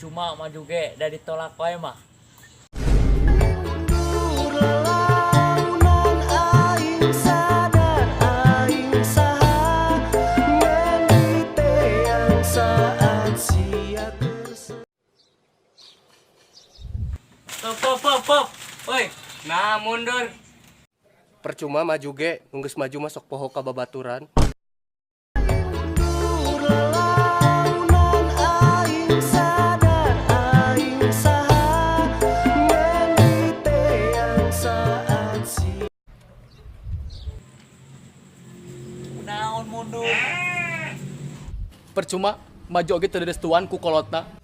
percuma maju ge dari tolak wae mah. Pop. Woi, nah mundur. Percuma maju ge, nunggus maju masuk poho ka babaturan. Naon mundur? Percuma maju oge teu direstuan ku kolotna.